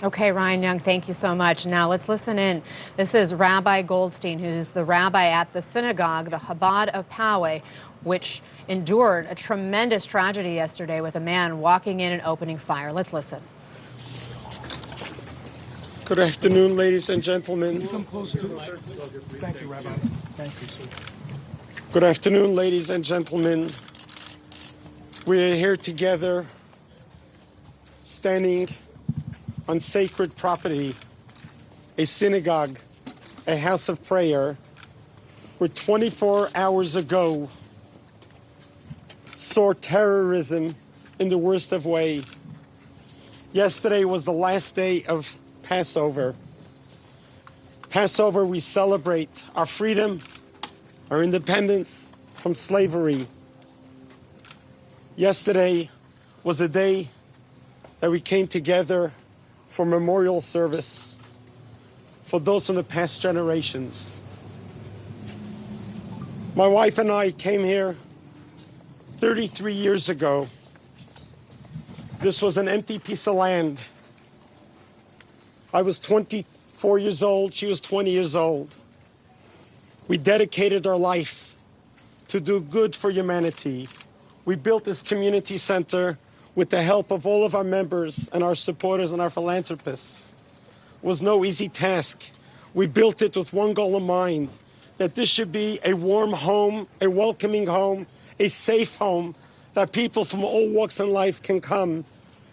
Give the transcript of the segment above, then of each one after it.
Okay, Ryan Young, thank you so much. Now let's listen in. This is Rabbi Goldstein, who's the rabbi at the synagogue, the Chabad of Poway, which endured a tremendous tragedy yesterday with a man walking in and opening fire. Let's listen. Good afternoon, ladies and gentlemen. Come close to it. Thank you, Rabbi. Thank you, sir. Good afternoon, ladies and gentlemen. We are here together, standing on sacred property, a synagogue, a house of prayer, where 24 hours ago saw terrorism in the worst of ways. Yesterday was the last day of Passover. Passover, we celebrate our freedom, our independence from slavery. Yesterday was the day that we came together for memorial service for those from the past generations. My wife and I came here 33 years ago. This was an empty piece of land. I was 24 years old, she was 20 years old. We dedicated our life to do good for humanity. We built this community center with the help of all of our members and our supporters and our philanthropists. It was no easy task. We built it with one goal in mind, that this should be a warm home, a welcoming home, a safe home, that people from all walks in life can come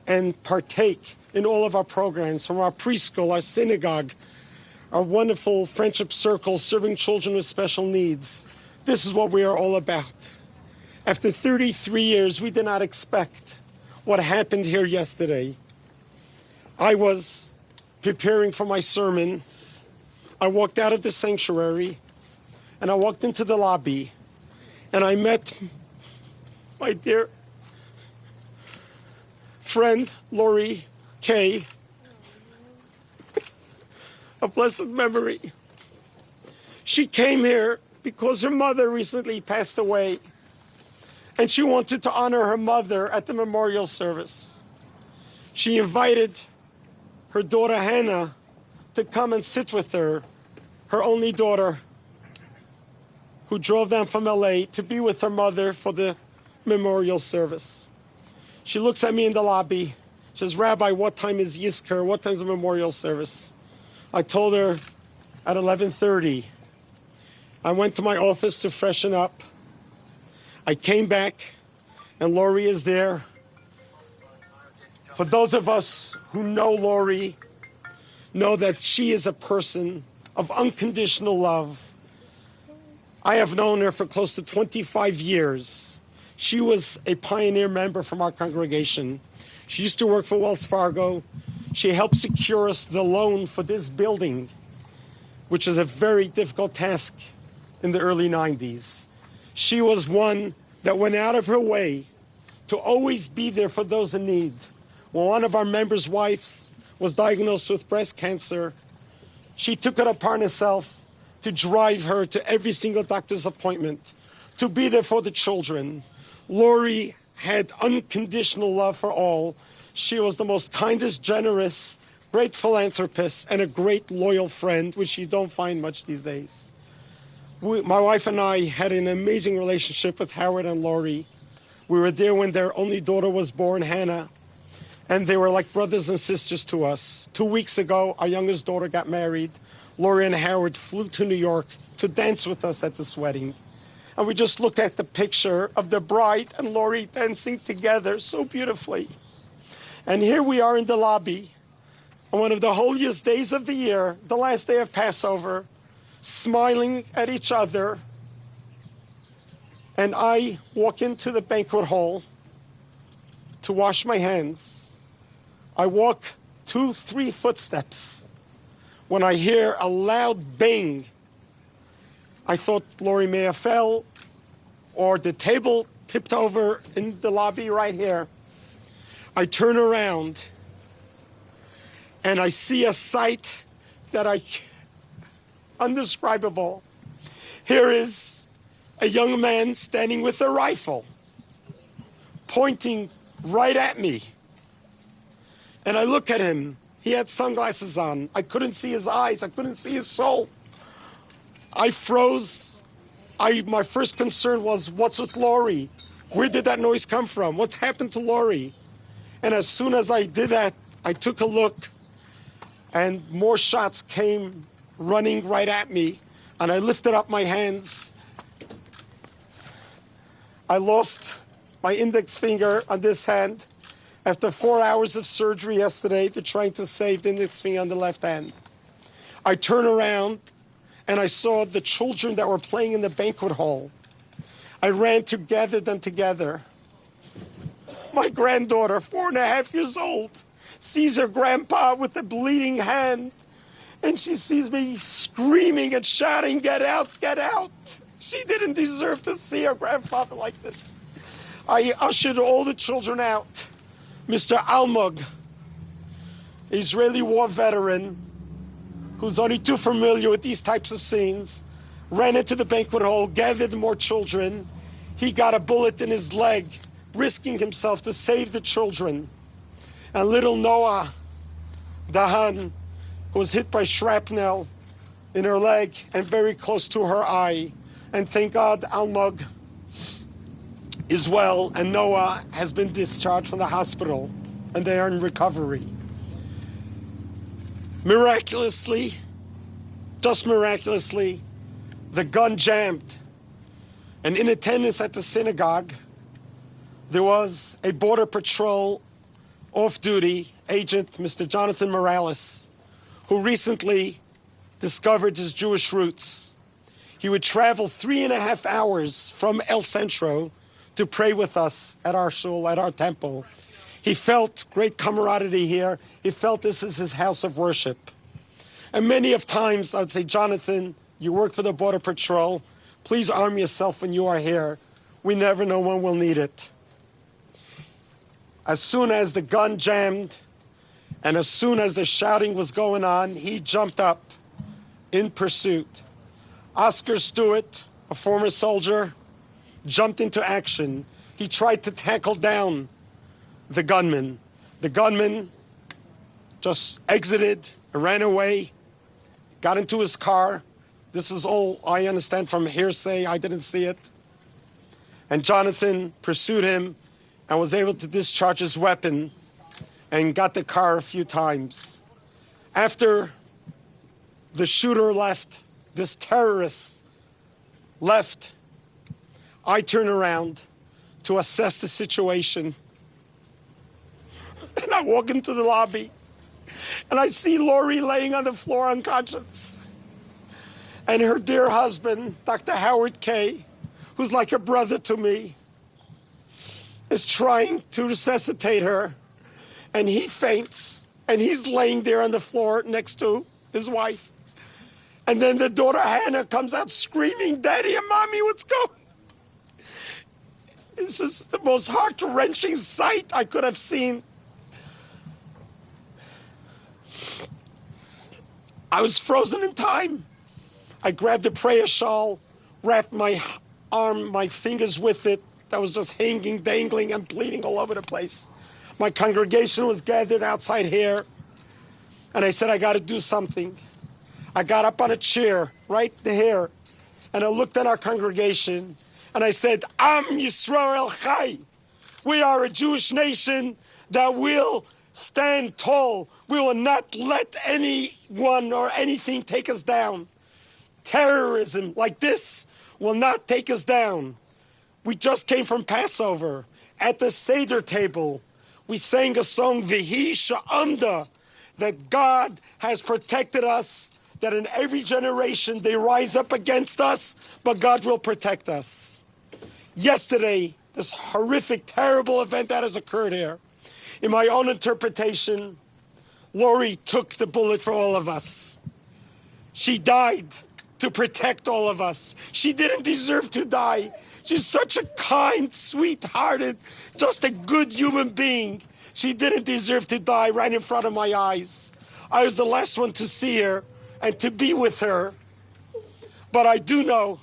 and partake in all of our programs, from our preschool, our synagogue, our wonderful friendship circle serving children with special needs. This is what we are all about. After 33 years, we did not expect what happened here yesterday. I was preparing for my sermon. I walked out of the sanctuary and I walked into the lobby and I met my dear friend, Lori Kay, of blessed memory. She came here because her mother recently passed away, and she wanted to honor her mother at the memorial service. She invited her daughter Hannah to come and sit with her only daughter, who drove down from LA to be with her mother for the memorial service. She looks at me in the lobby. She says, "Rabbi, what time is Yizkor? What time is the memorial service?" I told her at 11:30. I went to my office to freshen up. I came back, and Lori is there. For those of us who know Lori, know that she is a person of unconditional love. I have known her for close to 25 years. She was a pioneer member from our congregation. She used to work for Wells Fargo. She helped secure us the loan for this building, which is a very difficult task in the early 90s. She was one that went out of her way to always be there for those in need. When one of our members' wives was diagnosed with breast cancer, she took it upon herself to drive her to every single doctor's appointment, to be there for the children. Lori had unconditional love for all. She was the most kindest, generous, great philanthropist, and a great loyal friend, which you don't find much these days. My wife and I had an amazing relationship with Howard and Lori. We were there when their only daughter was born, Hannah, and they were like brothers and sisters to us. 2 weeks ago, our youngest daughter got married. Lori and Howard flew to New York to dance with us at this wedding. And we just looked at the picture of the bride and Lori dancing together so beautifully. And here we are in the lobby on one of the holiest days of the year, the last day of Passover, smiling at each other. And I walk into the banquet hall to wash my hands. I walk 2-3 footsteps when I hear a loud bang. I thought Lori may have fell or the table tipped over in the lobby right here. I turn around and I see a sight that undescribable. Here is a young man standing with a rifle, pointing right at me. And I look at him. He had sunglasses on. I couldn't see his eyes. I couldn't see his soul. I froze. My first concern was, what's with Lori? Where did that noise come from? What's happened to Lori? And as soon as I did that, I took a look, and more shots came running right at me, and I lifted up my hands. I lost my index finger on this hand after 4 hours of surgery yesterday. They're trying to save the index finger on the left hand. I turned around, and I saw the children that were playing in the banquet hall. I ran to gather them together. My granddaughter, 4.5 years old, sees her grandpa with a bleeding hand, and she sees me screaming and shouting, "Get out, get out." She didn't deserve to see her grandfather like this. I ushered all the children out. Mr. Almog, Israeli war veteran, who's only too familiar with these types of scenes, ran into the banquet hall, gathered more children. He got a bullet in his leg, risking himself to save the children. And little Noah Dahan was hit by shrapnel in her leg and very close to her eye. And thank God Almog is well, and Noah has been discharged from the hospital, and they are in recovery. Miraculously, just miraculously, the gun jammed. And in attendance at the synagogue, there was a Border Patrol off-duty agent, Mr. Jonathan Morales, who recently discovered his Jewish roots. He would travel 3.5 hours from El Centro to pray with us at our shul, at our temple. He felt great camaraderie here. He felt this is his house of worship. And many of times I would say, Jonathan, you work for the Border Patrol. Please arm yourself when you are here. We never know when we'll need it. As soon as the gun jammed and as soon as the shouting was going on, he jumped up in pursuit. Oscar Stewart, a former soldier, jumped into action. He tried to tackle down the gunman. The gunman just exited, ran away, got into his car. This is all I understand from hearsay. I didn't see it. And Jonathan pursued him and was able to discharge his weapon and got the car a few times. After the shooter left, this terrorist left, I turned around to assess the situation. And I walk into the lobby, and I see Lori laying on the floor unconscious. And her dear husband, Dr. Howard Kay, who's like a brother to me, is trying to resuscitate her. And he faints, and he's laying there on the floor next to his wife. And then the daughter Hannah comes out screaming, "Daddy and Mommy, what's going on?" This is the most heart-wrenching sight I could have seen. I was frozen in time. I grabbed a prayer shawl, wrapped my arm, my fingers with it, that was just hanging, dangling, and bleeding all over the place. My congregation was gathered outside here, and I said, I got to do something. I got up on a chair right there, and I looked at our congregation, and I said, Am Yisrael Chai. We are a Jewish nation that will stand tall. We will not let anyone or anything take us down. Terrorism like this will not take us down. We just came from Passover. At the Seder table, we sang a song, Vihi Sha'amda, that God has protected us, that in every generation they rise up against us, but God will protect us. Yesterday, this horrific, terrible event that has occurred here, in my own interpretation, Lori took the bullet for all of us. She died to protect all of us. She didn't deserve to die. She's such a kind, sweet-hearted, just a good human being. She didn't deserve to die right in front of my eyes. I was the last one to see her and to be with her. But I do know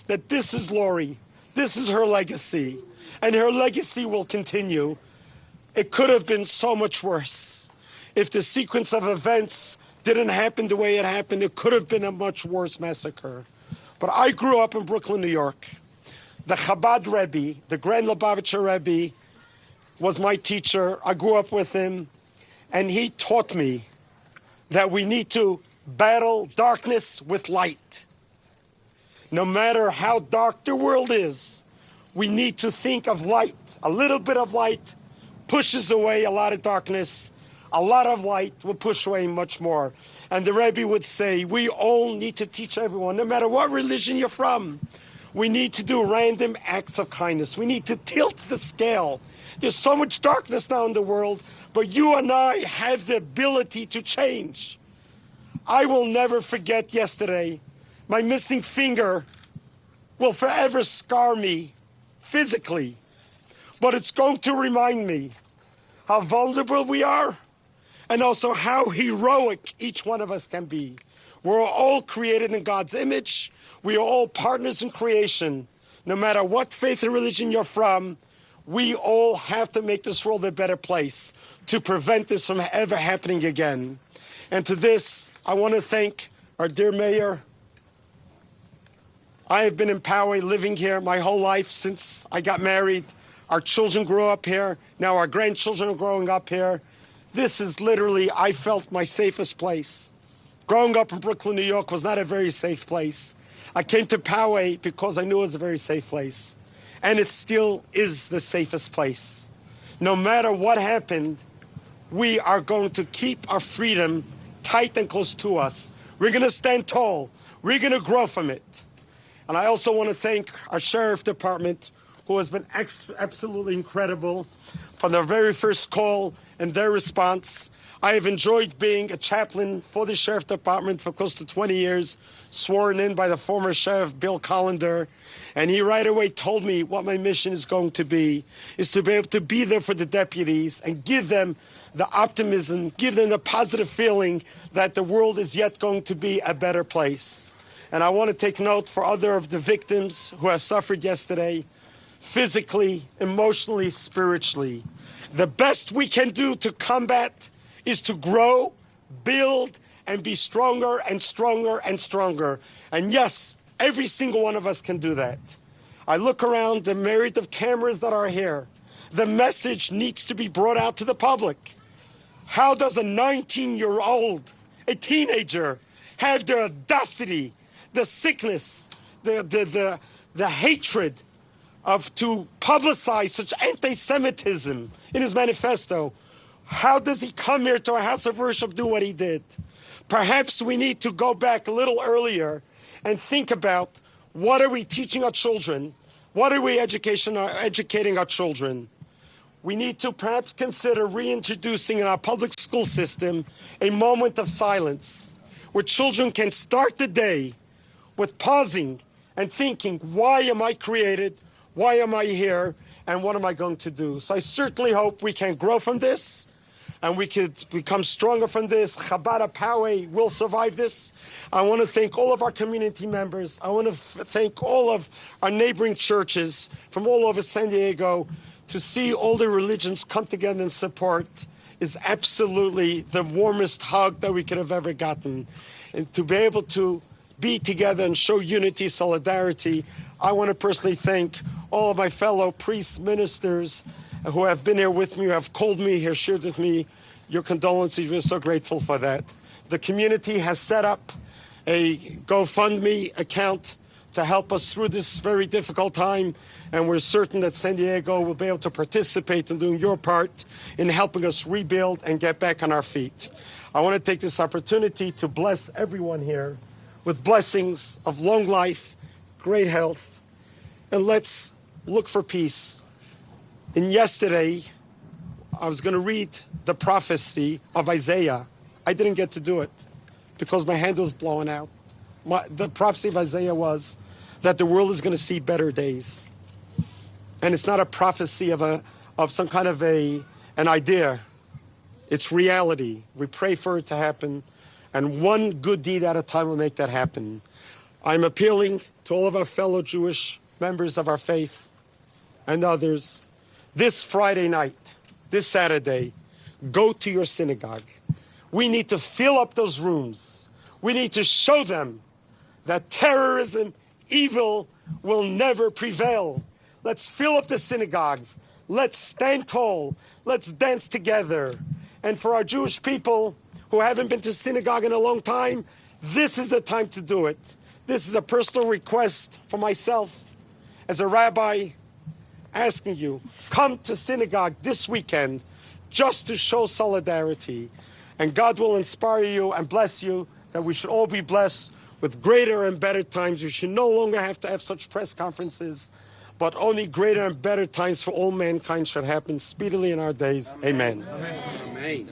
that this is Lori. This is her legacy. And her legacy will continue. It could have been so much worse. if the sequence of events didn't happen the way it happened, it could have been a much worse massacre. But I grew up in Brooklyn, New York. The Chabad Rebbe, the Grand Lubavitcher Rebbe, was my teacher. I grew up with him, and he taught me that we need to battle darkness with light. No matter how dark the world is, we need to think of light. A little bit of light pushes away a lot of darkness. A lot of light will push away much more. And the Rebbe would say, we all need to teach everyone, no matter what religion you're from, we need to do random acts of kindness. We need to tilt the scale. There's so much darkness now in the world, but you and I have the ability to change. I will never forget yesterday. My missing finger will forever scar me physically, but it's going to remind me how vulnerable we are and also how heroic each one of us can be. We're all created in God's image. We are all partners in creation. No matter what faith or religion you're from, we all have to make this world a better place to prevent this from ever happening again. And to this, I want to thank our dear mayor. I have been in Poway, living here my whole life since I got married. Our children grew up here. Now our grandchildren are growing up here. This is literally, I felt, my safest place. Growing up in Brooklyn, New York was not a very safe place. I came to Poway because I knew it was a very safe place. And it still is the safest place. No matter what happened, we are going to keep our freedom tight and close to us. We're going to stand tall. We're going to grow from it. And I also want to thank our sheriff department, who has been absolutely incredible from their very first call and their response. I have enjoyed being a chaplain for the sheriff department for close to 20 years, sworn in by the former sheriff, Bill Collender. And he right away told me what my mission is going to be, is to be able to be there for the deputies and give them the optimism, give them the positive feeling that the world is yet going to be a better place. And I want to take note for other of the victims who have suffered yesterday, physically, emotionally, spiritually. The best we can do to combat is to grow, build, and be stronger and stronger and stronger. And yes, every single one of us can do that. I look around the myriad of cameras that are here. The message needs to be brought out to the public. How does a 19-year-old, a teenager, have the audacity, the sickness, the hatred to publicize such anti-Semitism in his manifesto? How does he come here to a house of worship, do what he did? Perhaps we need to go back a little earlier and think about, what are we teaching our children? What are we educating our children? We need to perhaps consider reintroducing in our public school system a moment of silence where children can start the day with pausing and thinking, why am I created? Why am I here? And what am I going to do? So I certainly hope we can grow from this and we could become stronger from this. Chabad of Poway will survive this. I want to thank all of our community members. I want to thank all of our neighboring churches from all over San Diego. To see all the religions come together and support is absolutely the warmest hug that we could have ever gotten. And to be able to be together and show unity, solidarity, I want to personally thank all of my fellow priests, ministers who have been here with me, who have called me here, shared with me your condolences. We're so grateful for that. The community has set up a GoFundMe account to help us through this very difficult time, and we're certain that San Diego will be able to participate in doing your part in helping us rebuild and get back on our feet. I want to take this opportunity to bless everyone here with blessings of long life, great health, and let's look for peace. And yesterday, I was going to read the prophecy of Isaiah. I didn't get to do it because my hand was blowing out. The prophecy of Isaiah was that the world is going to see better days. And it's not a prophecy of some kind of an idea. It's reality. We pray for it to happen. And one good deed at a time will make that happen. I'm appealing to all of our fellow Jewish members of our faith and others. This Friday night, this Saturday, go to your synagogue. We need to fill up those rooms. We need to show them that terrorism, evil will never prevail. Let's fill up the synagogues. Let's stand tall. Let's dance together. And for our Jewish people who haven't been to synagogue in a long time, this is the time to do it. This is a personal request for myself as a rabbi, asking you, come to synagogue this weekend just to show solidarity. And God will inspire you and bless you, that we should all be blessed with greater and better times. We should no longer have to have such press conferences, but only greater and better times for all mankind should happen speedily in our days. Amen. Amen.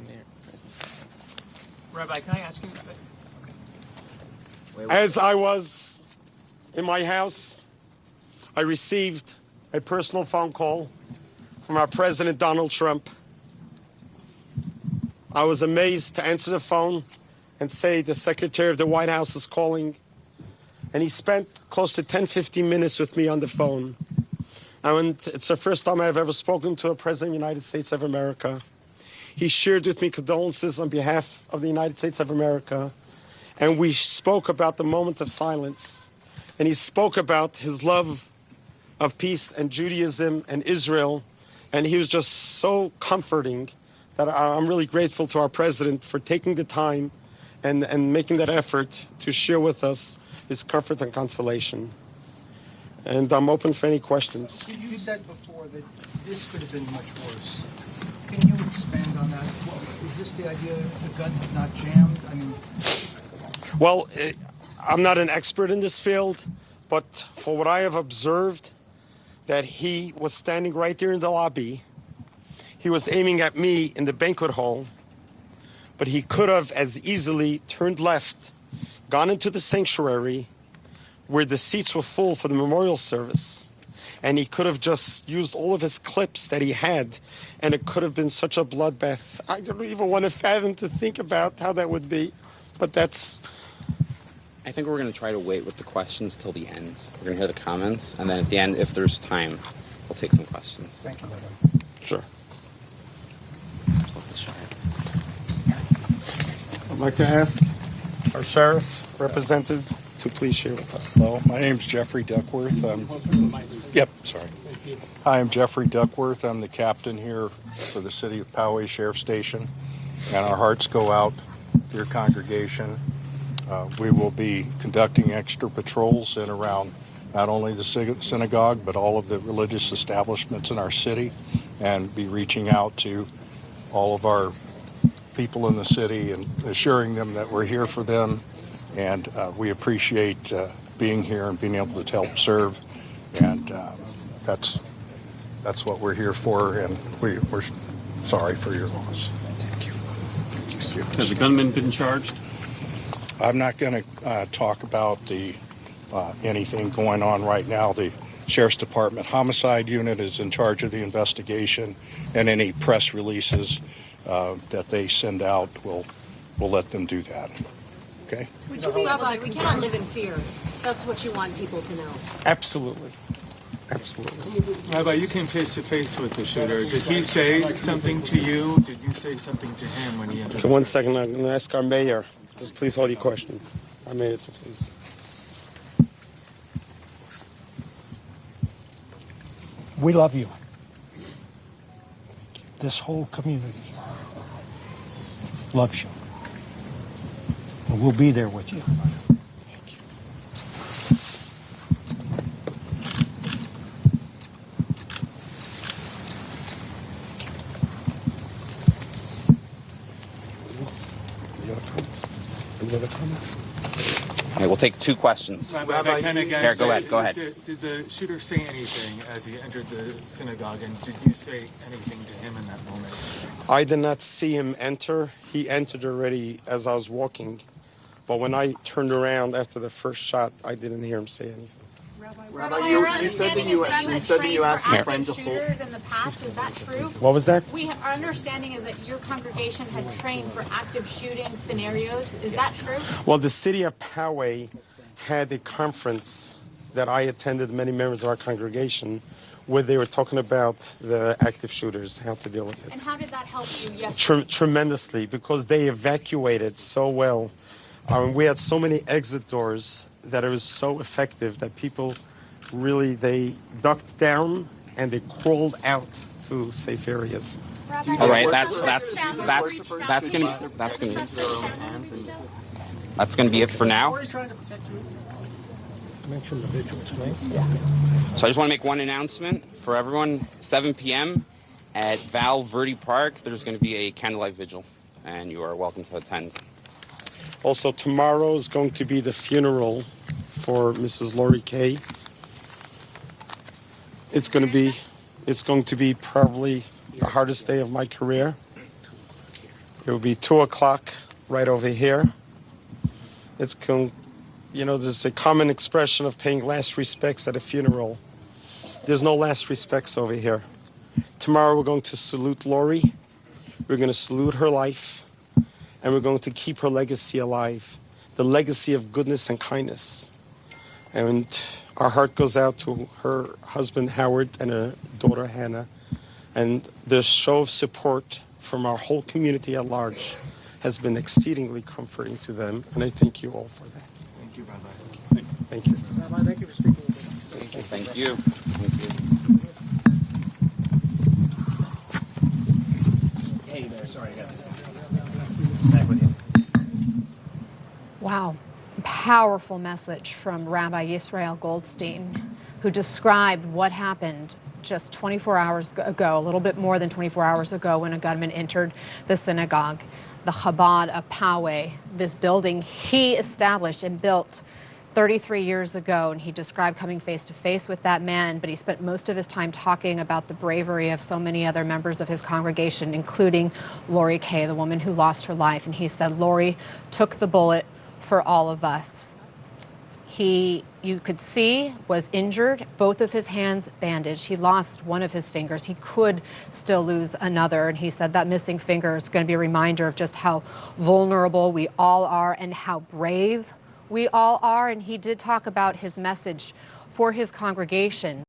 Rabbi, can I ask you? As I was in my house, I received a personal phone call from our President Donald Trump. I was amazed to answer the phone and say the Secretary of the White House is calling. And he spent close to 10-15 minutes with me on the phone. And it's the first time I've ever spoken to a President of the United States of America. He shared with me condolences on behalf of the United States of America. And we spoke about the moment of silence. And he spoke about his love of peace and Judaism and Israel. And he was just so comforting that I'm really grateful to our president for taking the time and making that effort to share with us his comfort and consolation. And I'm open for any questions. You said before that this could have been much worse. Can you expand on that? Well, is this the idea that the gun had not jammed? I mean, well, I'm not an expert in this field, but for what I have observed, that he was standing right there in the lobby. He was aiming at me in the banquet hall, but he could have as easily turned left, gone into the sanctuary where the seats were full for the memorial service, and he could have just used all of his clips that he had, and it could have been such a bloodbath. I don't even want to fathom to think about how that would be, but that's... I think we're going to try to wait with the questions till the end. We're going to hear the comments, and then at the end, if there's time, we'll take some questions. thank you, Rabbi. Sure. I'd like to ask our sheriff representative to please share with us. Hello, my name's Jeffrey Duckworth. Hi, I'm Jeffrey Duckworth. I'm the captain here for the City of Poway Sheriff Station, and our hearts go out to your congregation. We will be conducting extra patrols in around not only the synagogue, but all of the religious establishments in our city, and be reaching out to all of our people in the city and assuring them that we're here for them. And we appreciate being here and being able to help serve. And that's what we're here for, and we're sorry for your loss. Thank you. Has the gunman been charged? I'm not going to talk about anything going on right now. The Sheriff's Department Homicide Unit is in charge of the investigation, and any press releases that they send out, we'll let them do that. Okay? Would you be Rabbi, we cannot live in fear. That's what you want people to know. Absolutely. Absolutely. Rabbi, you came face to face with the shooter. Did he say something to you? Did you say something to him when he entered? Okay, 1 second. I'm going to ask our mayor. Just please hold your question. Our mayor, please. We love you. This whole community loves you. And we'll be there with you. Thank you. Any other comments? All right, we'll take two questions. Rabbi, Here, go ahead. Did the shooter say anything as he entered the synagogue, and did you say anything to him in that moment? I did not see him enter. He entered already as I was walking. But when I turned around after the first shot, I didn't hear him say anything. Rabbi, you said that you asked your friend to hold shooters in the past. Is that true? What was that? Our understanding is that your congregation had trained for active shooting scenarios. Is that true? Well, the city of Poway had a conference that I attended, many members of our congregation, where they were talking about the active shooters, how to deal with it. And how did that help you yesterday? Tremendously, because they evacuated so well. We had so many exit doors that it was so effective that people really, they ducked down and they crawled out to safe areas. All right, that's gonna be it for now. Mention the vigils, right? So I just want to make one announcement for everyone. 7 p.m. at Val Verde Park, there's going to be a candlelight vigil, and you are welcome to attend. Also, tomorrow is going to be the funeral for Mrs. Lori Kay. It's going to be probably the hardest day of my career. It will be 2 o'clock right over here. There's a common expression of paying last respects at a funeral. There's no last respects over here. Tomorrow we're going to salute Lori. We're going to salute her life. And we're going to keep her legacy alive. The legacy of goodness and kindness. And our heart goes out to her husband, Howard, and her daughter, Hannah. And the show of support from our whole community at large has been exceedingly comforting to them. And I thank you all for that. Thank you, Rabbi. Thank you. Rabbi, thank you for speaking with us. Thank you. Hey there, sorry, I got back with you. Wow. Powerful message from Rabbi Yisrael Goldstein, who described what happened just 24 hours ago, a little bit more than 24 hours ago, when a gunman entered the synagogue, the Chabad of Poway, this building he established and built 33 years ago. And he described coming face to face with that man, but he spent most of his time talking about the bravery of so many other members of his congregation, including Lori Kay, the woman who lost her life. And he said Lori took the bullet for all of us. He, you could see, was injured, both of his hands bandaged. He lost one of his fingers. He could still lose another. And he said that missing finger is going to be a reminder of just how vulnerable we all are and how brave we all are. And he did talk about his message for his congregation.